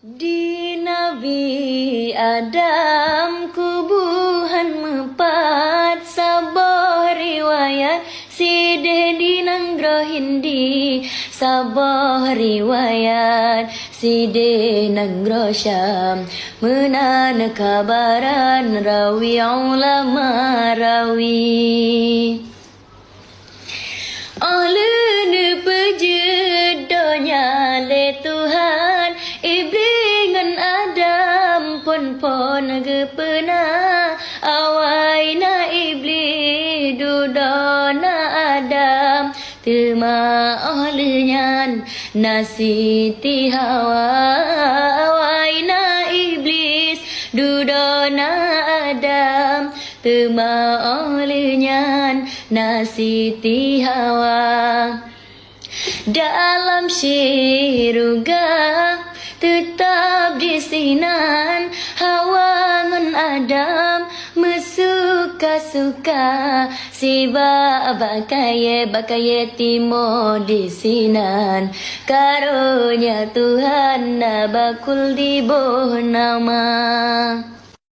Di Nabi Adam kubuhan mepat sabah riwayat sideh di nanggro Hindi sabah riwayat sideh nanggro Syam menana kabaran rawi ulama rawi oleh pejedonya le Tuhan iblis ngan Adam pon gepena awaina iblis dudona Adam tema olehnya nasiti Hawa awaina iblis dudona Adam tema olehnya nasiti Hawa dalam syurga tetap di sinan Hawa ngan Adam mesuka-suka siba bakaye timo di sinan karunya Tuhan nabakul di boh nama